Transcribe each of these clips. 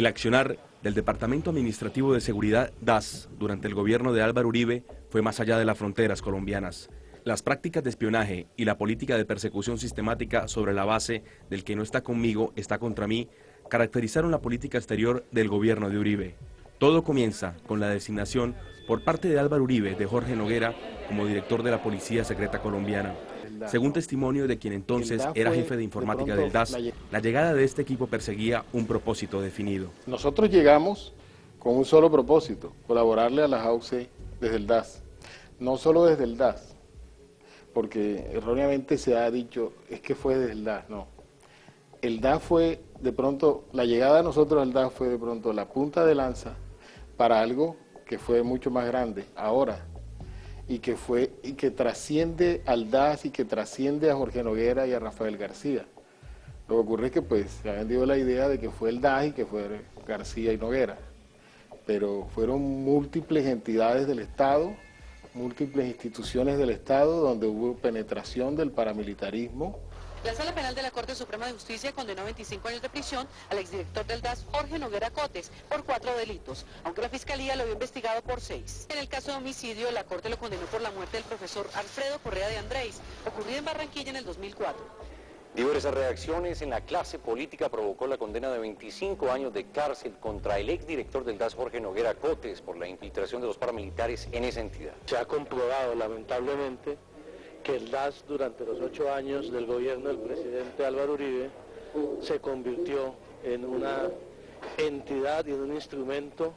El accionar del Departamento Administrativo de Seguridad DAS durante el gobierno de Álvaro Uribe fue más allá de las fronteras colombianas. Las prácticas de espionaje y la política de persecución sistemática sobre la base del que no está conmigo está contra mí caracterizaron la política exterior del gobierno de Uribe. Todo comienza con la designación por parte de Álvaro Uribe de Jorge Noguera como director de la Policía Secreta Colombiana. Según testimonio de quien entonces era jefe de informática del DAS, la llegada de este equipo perseguía un propósito definido. Nosotros llegamos con un solo propósito, colaborarle a las AUC desde el DAS. No solo desde el DAS, porque erróneamente se ha dicho, es que fue desde el DAS, no. El DAS fue, de pronto, la llegada de nosotros al DAS fue de pronto la punta de lanza para algo que fue mucho más grande ahora, y que trasciende al DAS y que trasciende a Jorge Noguera y a Rafael García. Lo que ocurre es que pues se ha vendido la idea de que fue el DAS y que fue García y Noguera, pero fueron múltiples entidades del Estado, múltiples instituciones del Estado donde hubo penetración del paramilitarismo. La Sala Penal de la Corte Suprema de Justicia condenó a 25 años de prisión al exdirector del DAS, Jorge Noguera Cotes, por 4 delitos, aunque la Fiscalía lo había investigado por 6. En el caso de homicidio, la Corte lo condenó por la muerte del profesor Alfredo Correa de Andrés, ocurrida en Barranquilla en el 2004. Diversas reacciones en la clase política provocó la condena de 25 años de cárcel contra el exdirector del DAS, Jorge Noguera Cotes, por la infiltración de los paramilitares en esa entidad. Se ha comprobado, lamentablemente, que el DAS durante los 8 años del gobierno del presidente Álvaro Uribe se convirtió en una entidad y en un instrumento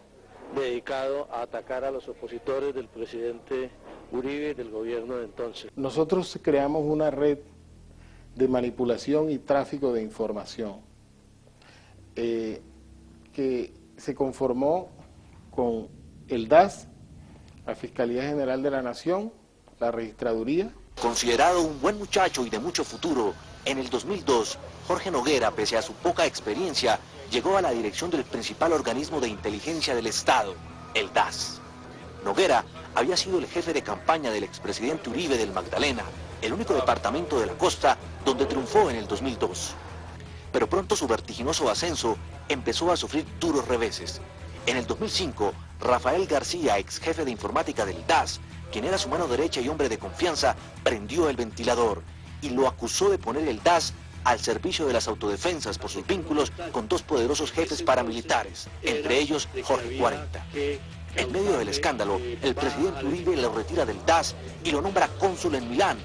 dedicado a atacar a los opositores del presidente Uribe y del gobierno de entonces. Nosotros creamos una red de manipulación y tráfico de información que se conformó con el DAS, la Fiscalía General de la Nación, la Registraduría. Considerado un buen muchacho y de mucho futuro, en el 2002, Jorge Noguera, pese a su poca experiencia, llegó a la dirección del principal organismo de inteligencia del Estado, el DAS. Noguera había sido el jefe de campaña del expresidente Uribe del Magdalena, el único departamento de la costa donde triunfó en el 2002. Pero pronto su vertiginoso ascenso empezó a sufrir duros reveses. En el 2005, Rafael García, ex jefe de informática del DAS, quien era su mano derecha y hombre de confianza, prendió el ventilador y lo acusó de poner el DAS al servicio de las autodefensas por sus vínculos con 2 poderosos jefes paramilitares, entre ellos Jorge 40. En medio del escándalo, el presidente Uribe lo retira del DAS y lo nombra cónsul en Milán.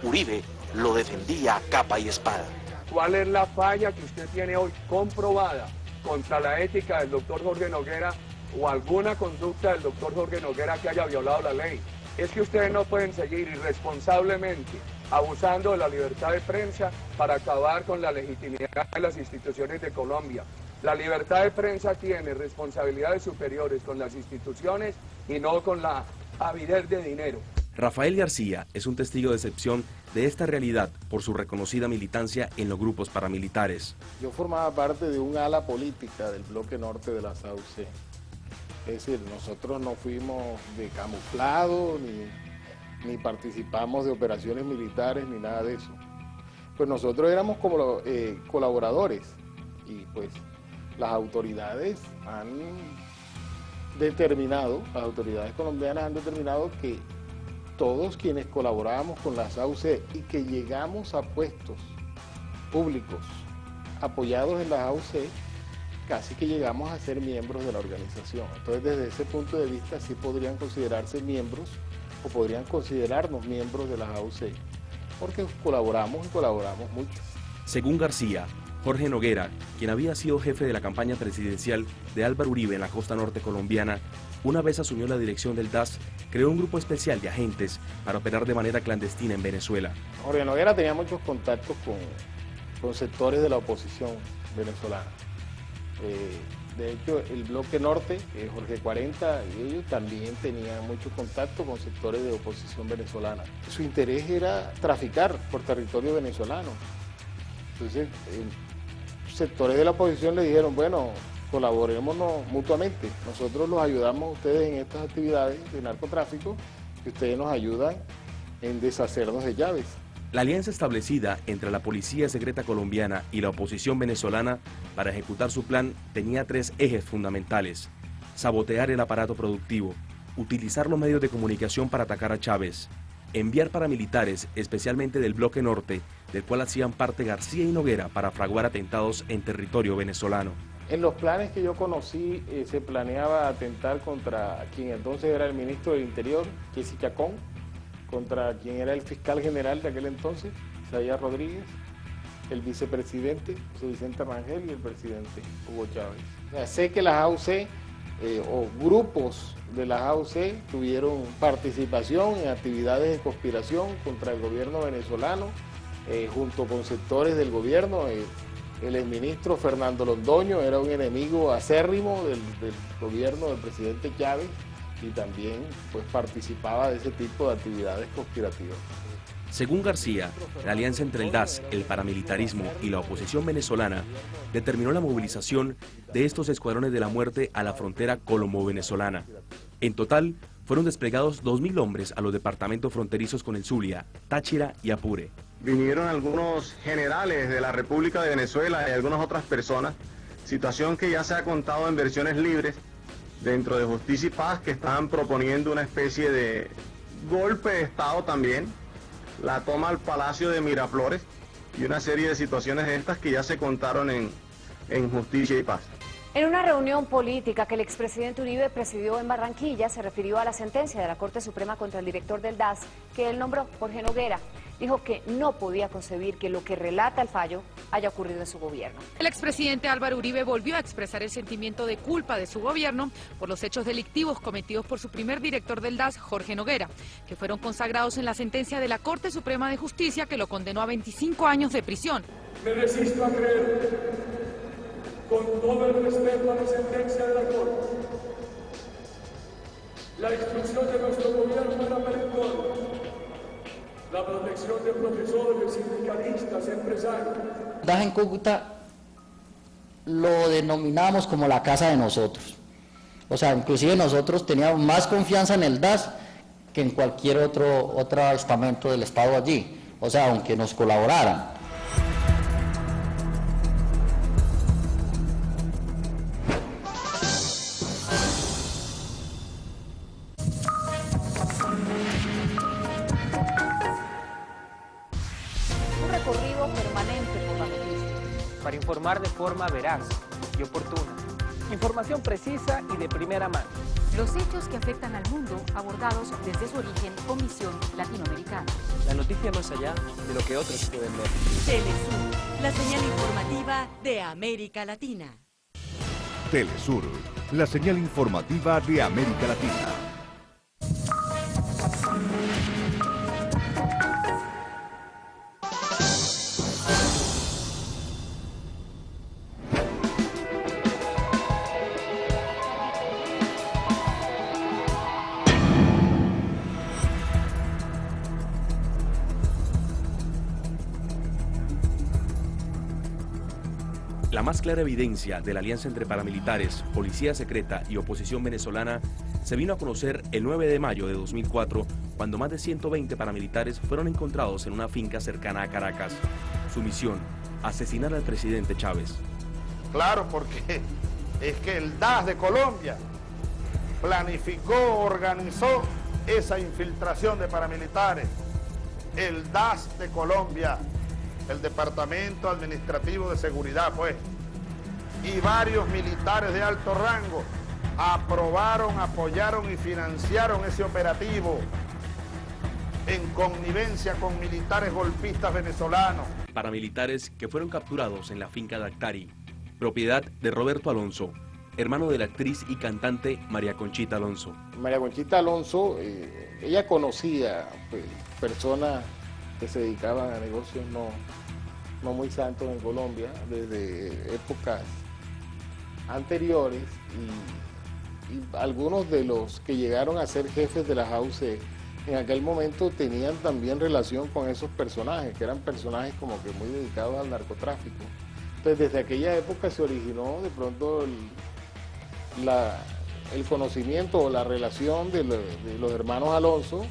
Uribe lo defendía a capa y espada. ¿Cuál es la falla que usted tiene hoy comprobada contra la ética del doctor Jorge Noguera o alguna conducta del doctor Jorge Noguera que haya violado la ley? Es que ustedes no pueden seguir irresponsablemente abusando de la libertad de prensa para acabar con la legitimidad de las instituciones de Colombia. La libertad de prensa tiene responsabilidades superiores con las instituciones y no con la avidez de dinero. Rafael García es un testigo de excepción de esta realidad por su reconocida militancia en los grupos paramilitares. Yo formaba parte de un ala política del bloque norte de las AUC. Es decir, nosotros no fuimos de camuflado, ni participamos de operaciones militares, ni nada de eso. Pues nosotros éramos como colaboradores y pues las autoridades han determinado, las autoridades colombianas han determinado que todos quienes colaborábamos con las AUC y que llegamos a puestos públicos apoyados en las AUC, casi que llegamos a ser miembros de la organización. Entonces, desde ese punto de vista, sí podrían considerarse miembros o podrían considerarnos miembros de las AUC, porque colaboramos y colaboramos mucho. Según García, Jorge Noguera, quien había sido jefe de la campaña presidencial de Álvaro Uribe en la costa norte colombiana, una vez asumió la dirección del DAS, creó un grupo especial de agentes para operar de manera clandestina en Venezuela. Jorge Noguera tenía muchos contactos con sectores de la oposición venezolana. De hecho, el bloque norte, Jorge 40, y ellos también tenían mucho contacto con sectores de oposición venezolana. Su interés era traficar por territorio venezolano. Entonces, sectores de la oposición le dijeron, bueno, colaborémonos mutuamente. Nosotros los ayudamos a ustedes en estas actividades de narcotráfico y ustedes nos ayudan en deshacernos de llaves. La alianza establecida entre la Policía Secreta Colombiana y la oposición venezolana para ejecutar su plan tenía tres ejes fundamentales: sabotear el aparato productivo, utilizar los medios de comunicación para atacar a Chávez, enviar paramilitares, especialmente del bloque norte, del cual hacían parte García y Noguera, para fraguar atentados en territorio venezolano. En los planes que yo conocí se planeaba atentar contra quien entonces era el ministro del Interior, Jesse Chacón, contra quien era el fiscal general de aquel entonces, Isaías Rodríguez, el vicepresidente, José Vicente Rangel, y el presidente Hugo Chávez. O sea, sé que las AUC o grupos de las AUC tuvieron participación en actividades de conspiración contra el gobierno venezolano, junto con sectores del gobierno. El exministro Fernando Londoño era un enemigo acérrimo del gobierno del presidente Chávez y también pues participaba de ese tipo de actividades conspirativas. Según García, la alianza entre el DAS, el paramilitarismo y la oposición venezolana determinó la movilización de estos escuadrones de la muerte a la frontera colombo-venezolana. En total, fueron desplegados 2.000 hombres a los departamentos fronterizos con el Zulia, Táchira y Apure. Vinieron algunos generales de la República de Venezuela y algunas otras personas, situación que ya se ha contado en versiones libres dentro de Justicia y Paz, que estaban proponiendo una especie de golpe de Estado también, la toma al Palacio de Miraflores y una serie de situaciones de estas que ya se contaron en Justicia y Paz. En una reunión política que el expresidente Uribe presidió en Barranquilla, se refirió a la sentencia de la Corte Suprema contra el director del DAS, que él nombró, Jorge Noguera. Dijo que no podía concebir que lo que relata el fallo haya ocurrido en su gobierno. El expresidente Álvaro Uribe volvió a expresar el sentimiento de culpa de su gobierno por los hechos delictivos cometidos por su primer director del DAS, Jorge Noguera, que fueron consagrados en la sentencia de la Corte Suprema de Justicia, que lo condenó a 25 años de prisión. Me resisto a creer, con todo el respeto a la sentencia de la Corte, la exclusión de nuestro gobierno era perentoria. La protección de profesores, sindicalistas, empresarios. DAS en Cúcuta lo denominamos como la casa de nosotros. O sea, inclusive nosotros teníamos más confianza en el DAS que en cualquier otro estamento del Estado allí. O sea, aunque nos colaboraran. Para informar de forma veraz y oportuna. Información precisa y de primera mano. Los hechos que afectan al mundo abordados desde su origen con visión latinoamericana. La noticia más allá de lo que otros pueden ver. Telesur, la señal informativa de América Latina. Telesur, la señal informativa de América Latina. La más clara evidencia de la alianza entre paramilitares, policía secreta y oposición venezolana se vino a conocer el 9 de mayo de 2004, cuando más de 120 paramilitares fueron encontrados en una finca cercana a Caracas. Su misión, asesinar al presidente Chávez. Claro, porque es que el DAS de Colombia planificó, organizó esa infiltración de paramilitares. El DAS de Colombia, el Departamento Administrativo de Seguridad, pues, y varios militares de alto rango aprobaron, apoyaron y financiaron ese operativo en connivencia con militares golpistas venezolanos. Paramilitares que fueron capturados en la finca de Actari, propiedad de Roberto Alonso, hermano de la actriz y cantante María Conchita Alonso. María Conchita Alonso, ella conocía pues, personas que se dedicaban a negocios no muy santos en Colombia desde épocas anteriores y algunos de los que llegaron a ser jefes de las AUC en aquel momento tenían también relación con esos personajes, que eran personajes como que muy dedicados al narcotráfico. Entonces desde aquella época se originó de pronto el conocimiento o la relación de los hermanos Alonso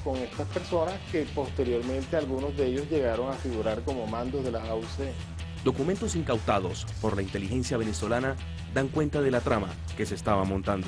con estas personas que posteriormente algunos de ellos llegaron a figurar como mandos de la AUC. Documentos incautados por la inteligencia venezolana dan cuenta de la trama que se estaba montando.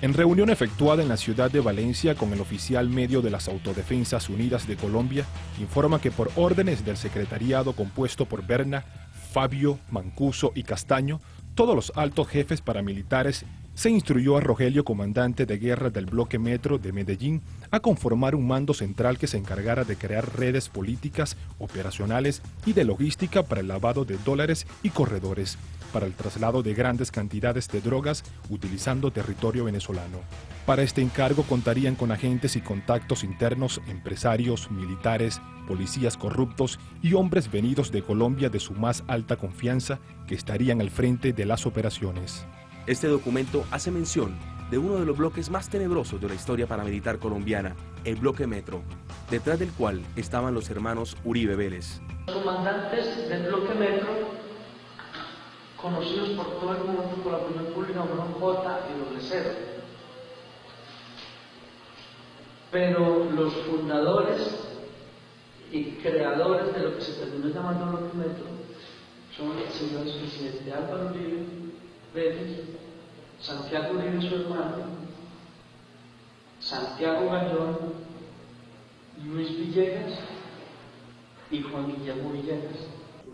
En reunión efectuada en la ciudad de Valencia con el oficial medio de las Autodefensas Unidas de Colombia, informa que por órdenes del secretariado compuesto por Berna, Fabio, Mancuso y Castaño, todos los altos jefes paramilitares, se instruyó a Rogelio, comandante de guerra del bloque Metro de Medellín, a conformar un mando central que se encargara de crear redes políticas, operacionales y de logística para el lavado de dólares y corredores, para el traslado de grandes cantidades de drogas utilizando territorio venezolano. Para este encargo contarían con agentes y contactos internos, empresarios, militares, policías corruptos y hombres venidos de Colombia de su más alta confianza que estarían al frente de las operaciones. Este documento hace mención de uno de los bloques más tenebrosos de la historia paramilitar colombiana, el bloque Metro, detrás del cual estaban los hermanos Uribe Vélez. Los comandantes del bloque Metro, conocidos por todo el mundo por la opinión pública como J y W0. Pero los fundadores y creadores de lo que se terminó llamando bloque Metro son el señor presidente Álvaro Uribe Vélez, Santiago Uribe su hermano, Santiago Gallón, Luis Villegas y Juan Guillermo Villegas.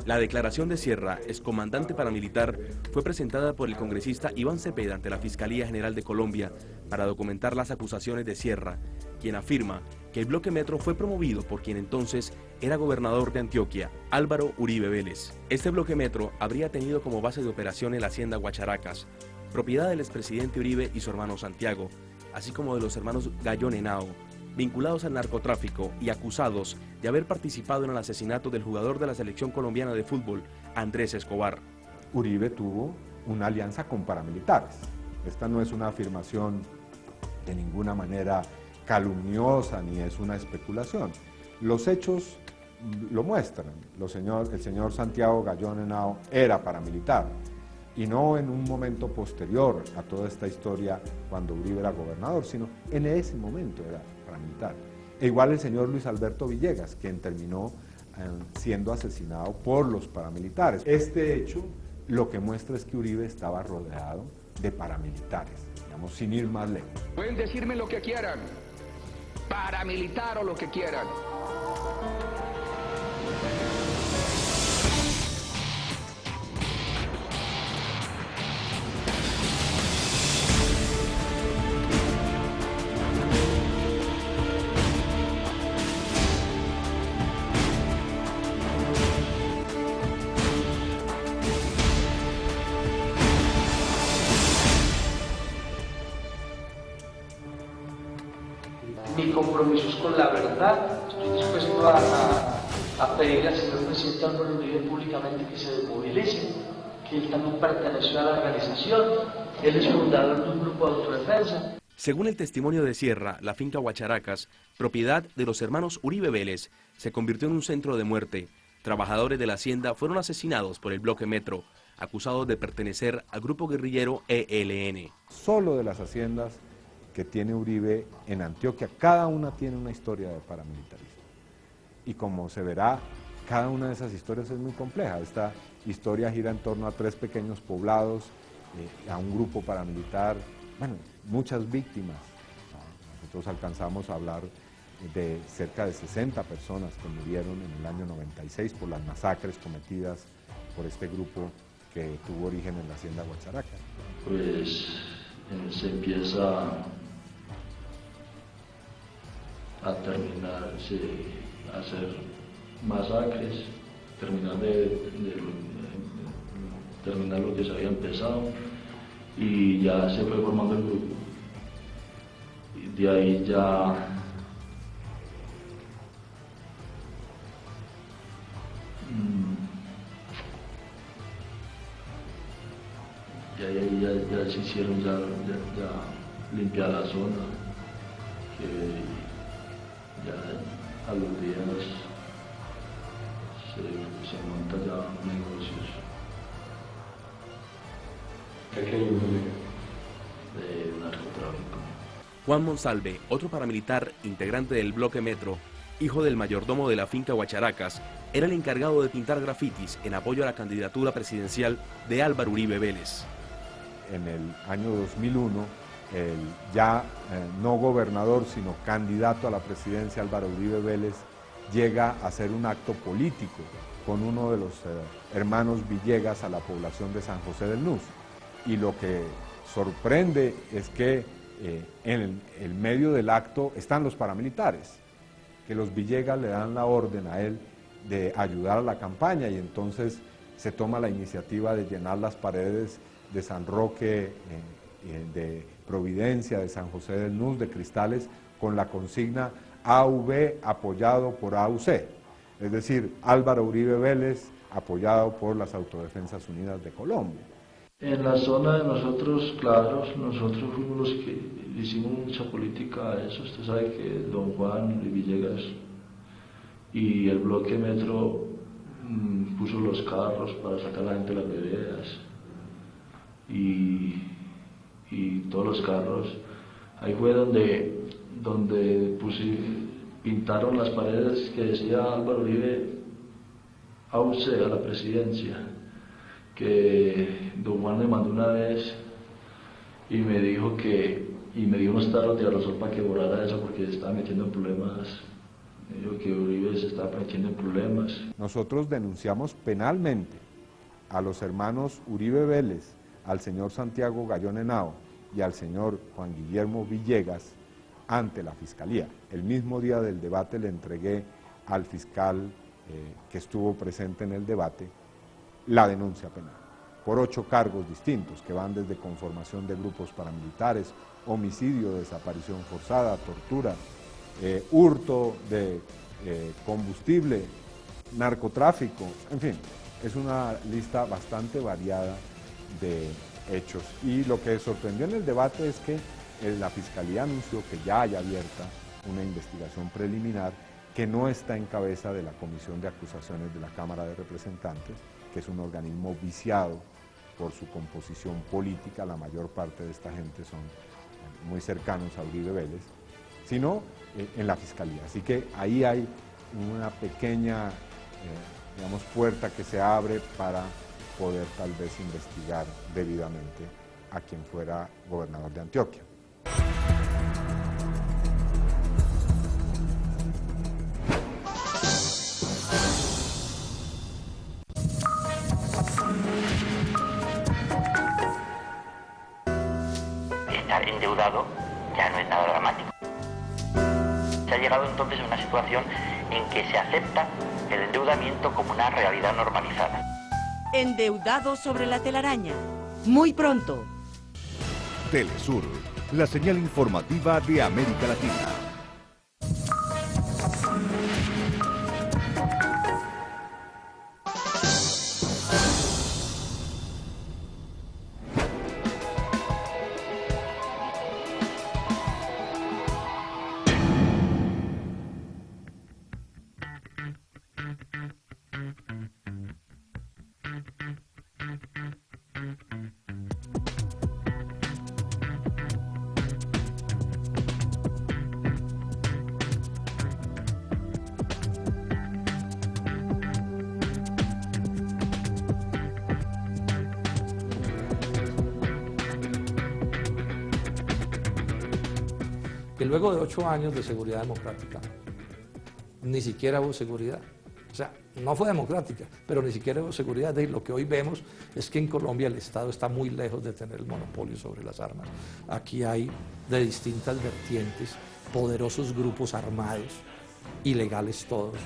La declaración de Sierra, excomandante paramilitar, fue presentada por el congresista Iván Cepeda ante la Fiscalía General de Colombia para documentar las acusaciones de Sierra, quien afirma que el bloque Metro fue promovido por quien entonces era gobernador de Antioquia, Álvaro Uribe Vélez. Este bloque Metro habría tenido como base de operaciones la hacienda Guacharacas, propiedad del expresidente Uribe y su hermano Santiago, así como de los hermanos Gallón Henao, vinculados al narcotráfico y acusados de haber participado en el asesinato del jugador de la selección colombiana de fútbol, Andrés Escobar. Uribe tuvo una alianza con paramilitares. Esta no es una afirmación de ninguna manera calumniosa ni es una especulación. Los hechos lo muestran. El señor Santiago Gallón Henao era paramilitar y no en un momento posterior a toda esta historia cuando Uribe era gobernador, sino en ese momento era paramilitar. E igual el señor Luis Alberto Villegas, quien terminó siendo asesinado por los paramilitares. Este hecho lo que muestra es que Uribe estaba rodeado de paramilitares, digamos, sin ir más lejos. Pueden decirme lo que quieran, paramilitar o lo que quieran. Mi compromiso es con la verdad. Estoy dispuesto a pedirle al señor presidente Álvaro Uribe públicamente que se desmovilice, que él también perteneció a la organización, él es fundador de un grupo de autodefensa. Según el testimonio de Sierra, la finca Guacharacas, propiedad de los hermanos Uribe Vélez, se convirtió en un centro de muerte. Trabajadores de la hacienda fueron asesinados por el bloque Metro, acusados de pertenecer al grupo guerrillero ELN. Solo de las haciendas que tiene Uribe en Antioquia, cada una tiene una historia de paramilitarismo. Y como se verá, cada una de esas historias es muy compleja. Esta historia gira en torno a 3 pequeños poblados, a un grupo paramilitar, bueno, muchas víctimas. Nosotros alcanzamos a hablar de cerca de 60 personas que murieron en el año 96 por las masacres cometidas por este grupo que tuvo origen en la hacienda Guacharacas. Pues se empieza a terminar, a hacer masacres, terminar lo que se había empezado y ya se fue formando el grupo. Y de ahí ya se hicieron ya limpiar la zona, que ya a los días se montan ya negocios. De narcotráfico. Juan Monsalve, otro paramilitar integrante del bloque Metro, hijo del mayordomo de la finca Huacharacas, era el encargado de pintar grafitis en apoyo a la candidatura presidencial de Álvaro Uribe Vélez. En el año 2001, el ya no gobernador, sino candidato a la presidencia Álvaro Uribe Vélez, llega a hacer un acto político con uno de los hermanos Villegas a la población de San José del Nus. Y lo que sorprende es que en el medio del acto están los paramilitares, que los Villegas le dan la orden a él de ayudar a la campaña, y entonces se toma la iniciativa de llenar las paredes de San Roque, de Providencia, de San José del Nus, de cristales, con la consigna AV apoyado por AUC, es decir, Álvaro Uribe Vélez apoyado por las Autodefensas Unidas de Colombia. En la zona de nosotros, claro, nosotros fuimos los que hicimos mucha política a eso. Usted sabe que don Juan Villegas y el bloque Metro puso los carros para sacar a la gente de las veredas y todos los carros. Ahí fue donde pintaron las paredes que decía Álvaro Uribe AUC a la presidencia, que don Juan me mandó una vez y me dijo y me dio unos tarros de aerosol para que borrara eso porque se estaba metiendo en problemas. Me dijo que Uribe se estaba metiendo en problemas. Nosotros denunciamos penalmente a los hermanos Uribe Vélez, al señor Santiago Gallón Henao y al señor Juan Guillermo Villegas ante la Fiscalía. El mismo día del debate le entregué al fiscal que estuvo presente en el debate la denuncia penal, por 8 cargos distintos que van desde conformación de grupos paramilitares, homicidio, desaparición forzada, tortura, hurto de combustible, narcotráfico, en fin, es una lista bastante variada de hechos. Y lo que sorprendió en el debate es que la Fiscalía anunció que ya hay abierta una investigación preliminar que no está en cabeza de la Comisión de Acusaciones de la Cámara de Representantes, que es un organismo viciado por su composición política. La mayor parte de esta gente son muy cercanos a Uribe Vélez, sino en la Fiscalía. Así que ahí hay una pequeña, digamos, puerta que se abre para poder tal vez investigar debidamente a quien fuera gobernador de Antioquia. Estar endeudado ya no es nada dramático. Se ha llegado entonces a una situación en que se acepta el endeudamiento como una realidad normalizada. Endeudado sobre la telaraña. Muy pronto. Telesur, la señal informativa de América Latina. Que luego de 8 años de seguridad democrática, ni siquiera hubo seguridad. O sea, no fue democrática, pero ni siquiera hubo seguridad. Y lo que hoy vemos es que en Colombia el Estado está muy lejos de tener el monopolio sobre las armas. Aquí hay de distintas vertientes, poderosos grupos armados, ilegales todos,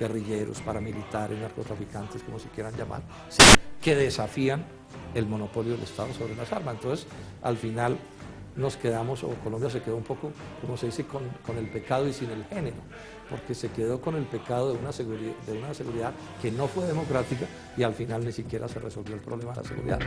guerrilleros, paramilitares, narcotraficantes, como se quieran llamar, ¿sí?, que desafían el monopolio del Estado sobre las armas. Entonces, al final nos quedamos, o Colombia se quedó un poco, como se dice, con el pecado y sin el género, porque se quedó con el pecado de una seguridad que no fue democrática y al final ni siquiera se resolvió el problema de la seguridad.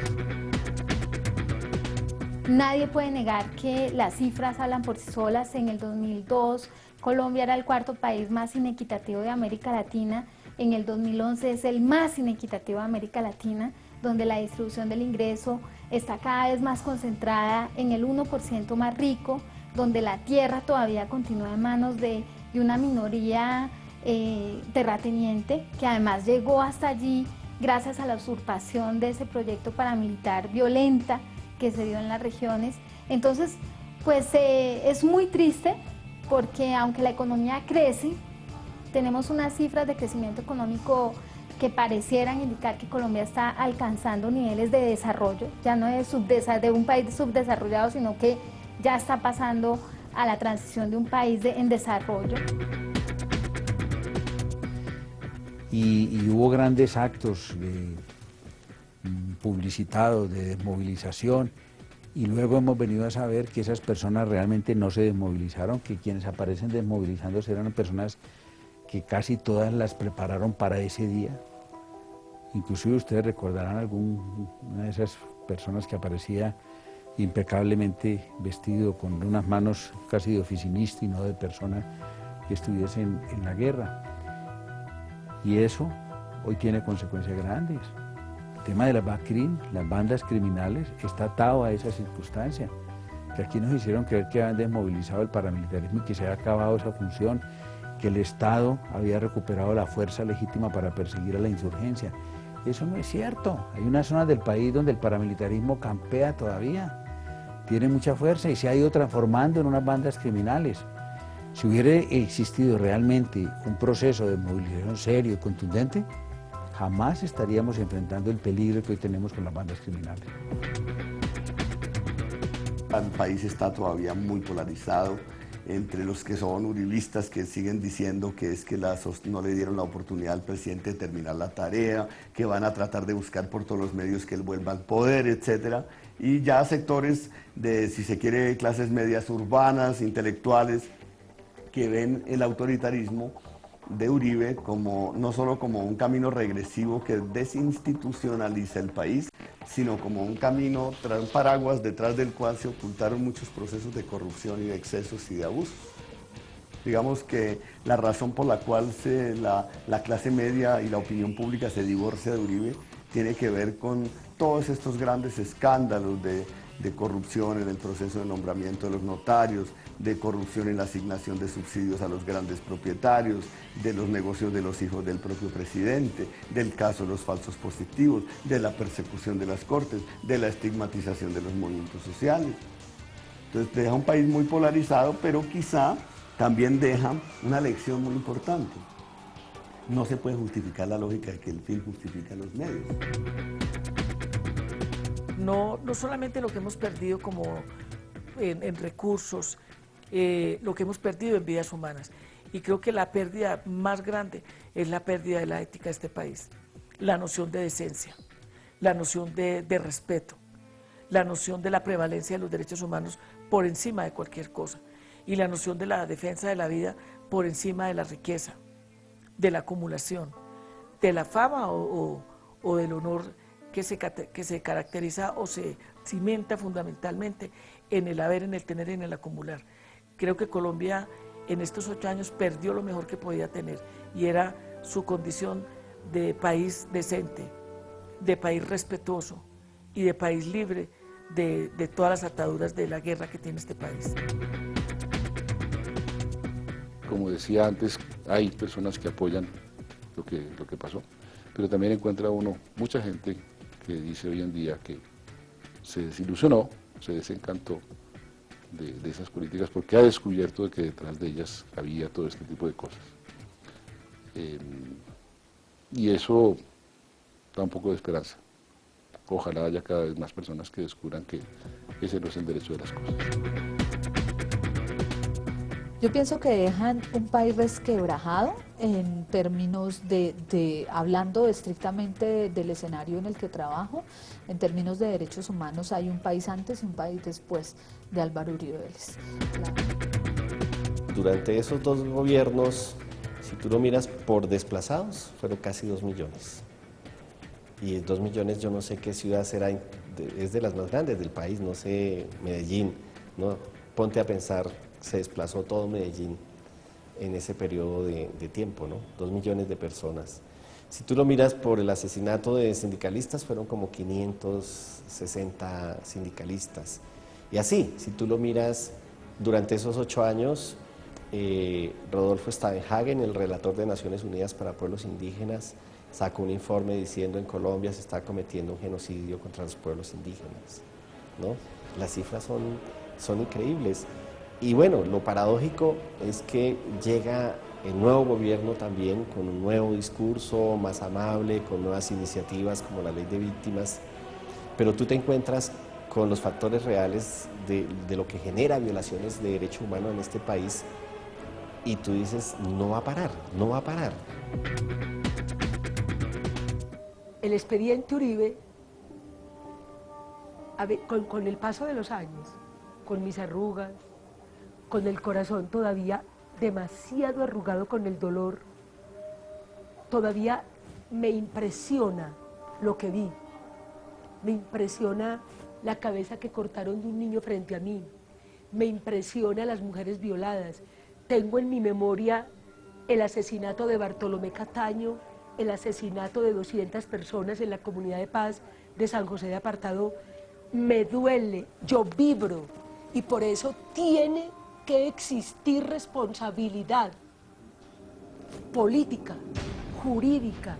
Nadie puede negar que las cifras hablan por sí solas. En el 2002 Colombia era el 4º país más inequitativo de América Latina. En el 2011 es el más inequitativo de América Latina, donde la distribución del ingreso está cada vez más concentrada en el 1% más rico, donde la tierra todavía continúa en manos de una minoría terrateniente, que además llegó hasta allí gracias a la usurpación de ese proyecto paramilitar violenta que se dio en las regiones. Entonces, pues es muy triste porque aunque la economía crece, tenemos unas cifras de crecimiento económico que parecieran indicar que Colombia está alcanzando niveles de desarrollo, ya no es de un país subdesarrollado, sino que ya está pasando a la transición de un país en desarrollo. Y hubo grandes actos publicitados de desmovilización, y luego hemos venido a saber que esas personas realmente no se desmovilizaron, que quienes aparecen desmovilizándose eran personas que casi todas las prepararon para ese día. Inclusive ustedes recordarán alguna de esas personas que aparecía impecablemente vestido con unas manos casi de oficinista y no de persona que estuviese en la guerra. Y eso hoy tiene consecuencias grandes. El tema de las bandas criminales, está atado a esa circunstancia, que aquí nos hicieron creer que habían desmovilizado el paramilitarismo y que se había acabado esa función, que el Estado había recuperado la fuerza legítima para perseguir a la insurgencia. Eso no es cierto. Hay unas zonas del país donde el paramilitarismo campea todavía, tiene mucha fuerza y se ha ido transformando en unas bandas criminales. Si hubiera existido realmente un proceso de movilización serio y contundente, jamás estaríamos enfrentando el peligro que hoy tenemos con las bandas criminales. El país está todavía muy polarizado entre los que son uribistas, que siguen diciendo que es que no le dieron la oportunidad al presidente de terminar la tarea, que van a tratar de buscar por todos los medios que él vuelva al poder, etc. Y ya sectores de, si se quiere, clases medias urbanas, intelectuales, que ven el autoritarismo de Uribe como, no solo como un camino regresivo que desinstitucionaliza el país, sino como un camino, un paraguas detrás del cual se ocultaron muchos procesos de corrupción y de excesos y de abusos. Digamos que la razón por la cual la clase media y la opinión pública se divorcia de Uribe tiene que ver con todos estos grandes escándalos de corrupción en el proceso de nombramiento de los notarios, de corrupción en la asignación de subsidios a los grandes propietarios, de los negocios de los hijos del propio presidente, del caso de los falsos positivos, de la persecución de las cortes, de la estigmatización de los movimientos sociales. Entonces deja un país muy polarizado, pero quizá también deja una lección muy importante. No se puede justificar la lógica de que el fin justifica los medios. No solamente lo que hemos perdido como en recursos, lo que hemos perdido en vidas humanas. Y creo que la pérdida más grande es la pérdida de la ética de este país. La noción de decencia, la noción de respeto, la noción de la prevalencia de los derechos humanos por encima de cualquier cosa. Y la noción de la defensa de la vida por encima de la riqueza, de la acumulación, de la fama o del honor que se caracteriza o se cimenta fundamentalmente en el haber, en el tener y en el acumular. Creo que Colombia en estos 8 años perdió lo mejor que podía tener y era su condición de país decente, de país respetuoso y de país libre de todas las ataduras de la guerra que tiene este país. Como decía antes, hay personas que apoyan lo que pasó, pero también encuentra uno mucha gente que dice hoy en día que se desilusionó, se desencantó de esas políticas porque ha descubierto de que detrás de ellas había todo este tipo de cosas. Y eso da un poco de esperanza. Ojalá haya cada vez más personas que descubran que ese no es el derecho de las cosas. Yo pienso que dejan un país resquebrajado en términos hablando estrictamente del escenario en el que trabajo, en términos de derechos humanos hay un país antes y un país después de Álvaro Uribe Vélez. Durante esos 2 gobiernos, si tú lo miras por desplazados, fueron casi 2 millones. Y 2 millones yo no sé qué ciudad será, es de las más grandes del país, no sé, Medellín, ¿no? Ponte a pensar, se desplazó todo Medellín en ese periodo de tiempo, ¿no? 2 millones de personas. Si tú lo miras por el asesinato de sindicalistas, fueron como 560 sindicalistas. Y así, si tú lo miras Durante esos 8 años, Rodolfo Steinhagen, el relator de Naciones Unidas para Pueblos Indígenas, sacó un informe diciendo en Colombia se está cometiendo un genocidio contra los pueblos indígenas, ¿no? Las cifras son increíbles. Y bueno, lo paradójico es que llega el nuevo gobierno también con un nuevo discurso más amable, con nuevas iniciativas como la ley de víctimas, pero tú te encuentras con los factores reales de lo que genera violaciones de derechos humanos en este país y tú dices, no va a parar, no va a parar. El expediente Uribe, con el paso de los años, con mis arrugas, con el corazón todavía demasiado arrugado con el dolor, todavía me impresiona lo que vi, me impresiona la cabeza que cortaron de un niño frente a mí, me impresiona las mujeres violadas. Tengo en mi memoria el asesinato de Bartolomé Cataño, el asesinato de 200 personas en la comunidad de paz de San José de Apartadó. Me duele, yo vibro, y por eso tiene que existir responsabilidad política, jurídica,